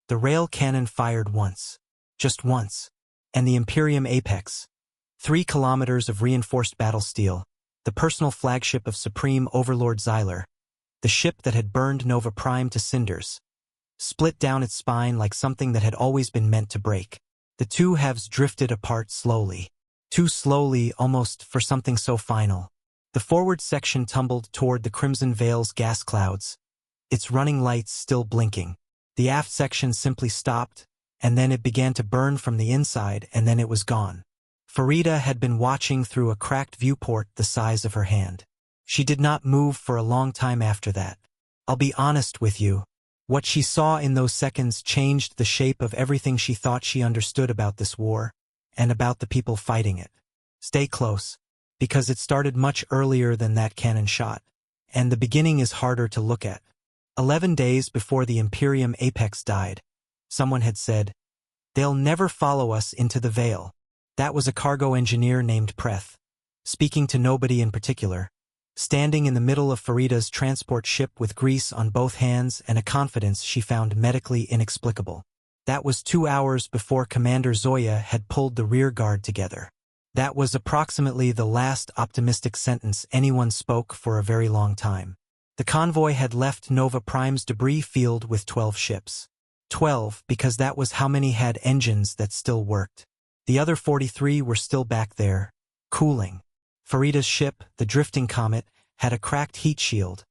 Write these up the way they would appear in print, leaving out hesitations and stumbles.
The rail cannon fired once. Just once. And the Imperium Apex. 3 kilometers of reinforced battle steel, the personal flagship of Supreme Overlord Xyler, the ship that had burned Nova Prime to cinders, split down its spine like something that had always been meant to break. The two halves drifted apart slowly. Too slowly, almost, for something so final. The forward section tumbled toward the Crimson Veil's gas clouds, its running lights still blinking. The aft section simply stopped, and then it began to burn from the inside, and then it was gone. Farida had been watching through a cracked viewport the size of her hand. She did not move for a long time after that. I'll be honest with you. What she saw in those seconds changed the shape of everything she thought she understood about this war, and about the people fighting it. Stay close, because it started much earlier than that cannon shot, and the beginning is harder to look at. 11 days before the Imperium Apex died, someone had said, "They'll never follow us into the Veil." That was a cargo engineer named Preth, speaking to nobody in particular, standing in the middle of Farida's transport ship with grease on both hands and a confidence she found medically inexplicable. That was 2 hours before Commander Zoya had pulled the rear guard together. That was approximately the last optimistic sentence anyone spoke for a very long time. The convoy had left Nova Prime's debris field with 12 ships. 12 because that was how many had engines that still worked. The other 43 were still back there, cooling. Farida's ship, the Drifting Comet, had a cracked heat shield,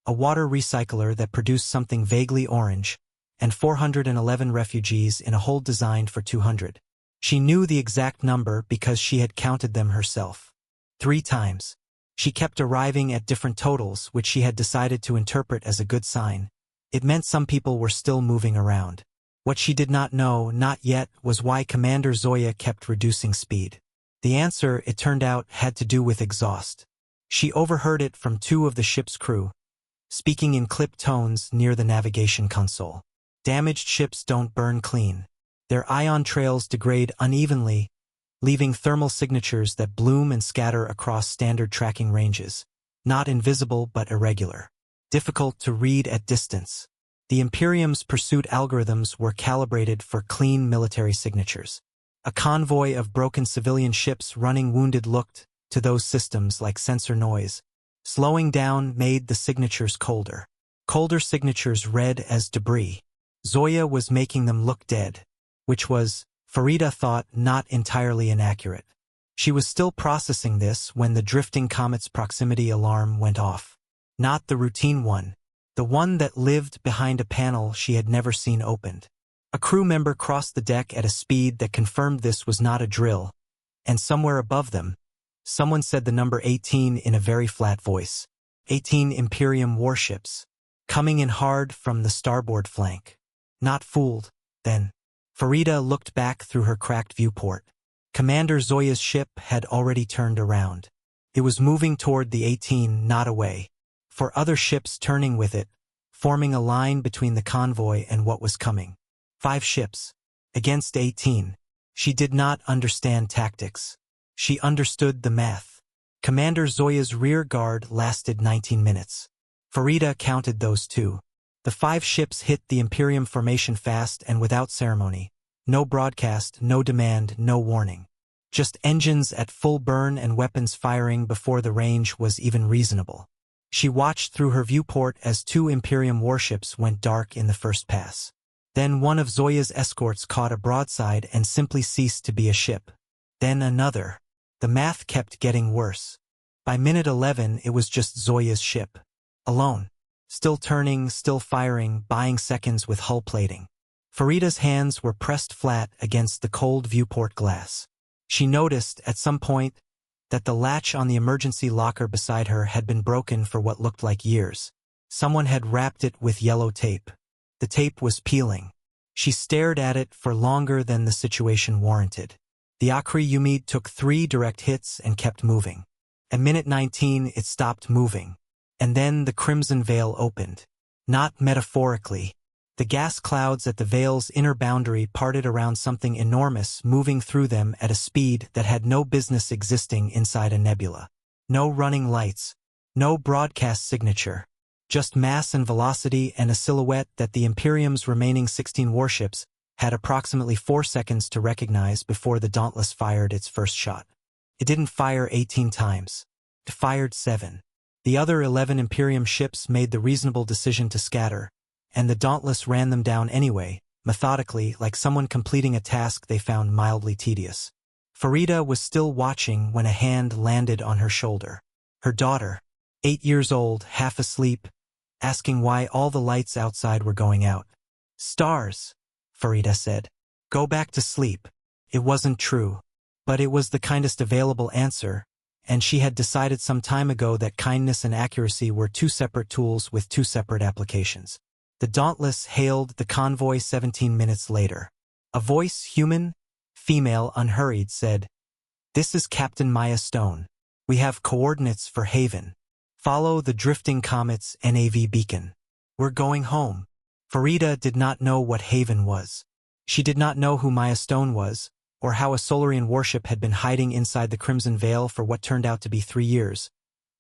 a water recycler that produced something vaguely orange, and 411 refugees in a hold designed for 200. She knew the exact number because she had counted them herself. 3 times. She kept arriving at different totals, which she had decided to interpret as a good sign. It meant some people were still moving around. What she did not know, not yet, was why Commander Zoya kept reducing speed. The answer, it turned out, had to do with exhaust. She overheard it from 2 of the ship's crew, speaking in clipped tones near the navigation console. Damaged ships don't burn clean. Their ion trails degrade unevenly, leaving thermal signatures that bloom and scatter across standard tracking ranges. Not invisible but irregular. Difficult to read at distance. The Imperium's pursuit algorithms were calibrated for clean military signatures. A convoy of broken civilian ships running wounded looked, to those systems, like sensor noise. Slowing down made the signatures colder. Colder signatures read as debris. Zoya was making them look dead, which was, Farida thought, not entirely inaccurate. She was still processing this when the Drifting Comet's proximity alarm went off. Not the routine one. The one that lived behind a panel she had never seen opened. A crew member crossed the deck at a speed that confirmed this was not a drill, and somewhere above them, someone said the number 18 in a very flat voice. 18 Imperium warships, coming in hard from the starboard flank. Not fooled, then. Farida looked back through her cracked viewport. Commander Zoya's ship had already turned around. It was moving toward the 18, not away. For other ships turning with it, forming a line between the convoy and what was coming. 5 ships. Against 18. She did not understand tactics. She understood the math. Commander Zoya's rear guard lasted 19 minutes. Farida counted those 2. The 5 ships hit the Imperium formation fast and without ceremony. No broadcast, no demand, no warning. Just engines at full burn and weapons firing before the range was even reasonable. She watched through her viewport as 2 Imperium warships went dark in the first pass. Then one of Zoya's escorts caught a broadside and simply ceased to be a ship. Then another. The math kept getting worse. By minute 11 it was just Zoya's ship. Alone. Still turning, still firing, buying seconds with hull plating. Farida's hands were pressed flat against the cold viewport glass. She noticed, at some point, that the latch on the emergency locker beside her had been broken for what looked like years. Someone had wrapped it with yellow tape. The tape was peeling. She stared at it for longer than the situation warranted. The Akri Umid took 3 direct hits and kept moving. At minute 19 it stopped moving. And then the Crimson Veil opened. Not metaphorically. The gas clouds at the Veil's inner boundary parted around something enormous, moving through them at a speed that had no business existing inside a nebula. No running lights. No broadcast signature. Just mass and velocity and a silhouette that the Imperium's remaining 16 warships had approximately 4 seconds to recognize before the Dauntless fired its first shot. It didn't fire 18 times. It fired 7. The other 11 Imperium ships made the reasonable decision to scatter, and the Dauntless ran them down anyway, methodically, like someone completing a task they found mildly tedious. Farida was still watching when a hand landed on her shoulder. Her daughter, 8 years old, half asleep, asking why all the lights outside were going out. "Stars," Farida said. "Go back to sleep." It wasn't true, but it was the kindest available answer, and she had decided some time ago that kindness and accuracy were two separate tools with two separate applications. The Dauntless hailed the convoy 17 minutes later. A voice, human, female, unhurried, said, "This is Captain Maya Stone. We have coordinates for Haven. Follow the drifting comet's NAV beacon. We're going home." Farida did not know what Haven was. She did not know who Maya Stone was, or how a Solarian warship had been hiding inside the Crimson Veil for what turned out to be 3 years,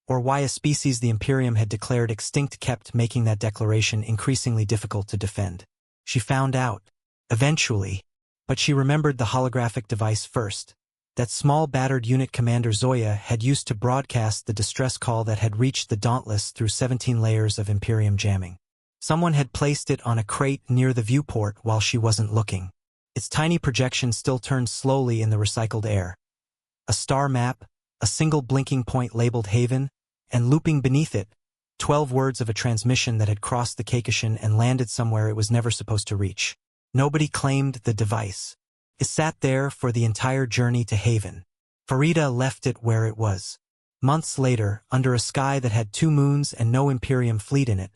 or why a species the Imperium had declared extinct kept making that declaration increasingly difficult to defend. She found out, eventually, but she remembered the holographic device first. That small battered unit commander Zoya had used to broadcast the distress call that had reached the Dauntless through 17 layers of Imperium jamming. Someone had placed it on a crate near the viewport while she wasn't looking. Its tiny projection still turned slowly in the recycled air. A star map, a single blinking point labeled Haven, and looping beneath it, 12 words of a transmission that had crossed the Kakishan and landed somewhere it was never supposed to reach. Nobody claimed the device. It sat there for the entire journey to Haven. Farida left it where it was. Months later, under a sky that had 2 moons and no Imperium fleet in it,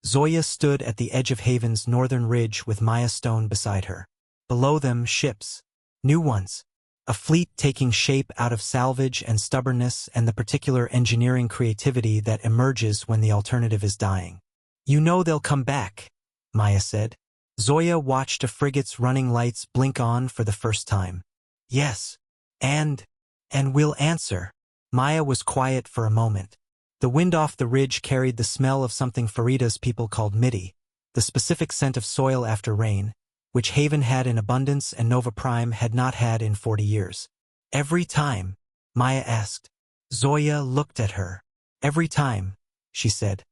Zoya stood at the edge of Haven's northern ridge with Maya Stone beside her. Below them, ships. New ones. A fleet taking shape out of salvage and stubbornness and the particular engineering creativity that emerges when the alternative is dying. "You know they'll come back," Maya said. Zoya watched a frigate's running lights blink on for the first time. "Yes. And we'll answer." Maya was quiet for a moment. The wind off the ridge carried the smell of something Farida's people called midi, the specific scent of soil after rain, which Haven had in abundance and Nova Prime had not had in 40 years. "Every time?" Maya asked. Zoya looked at her. "Every time," she said.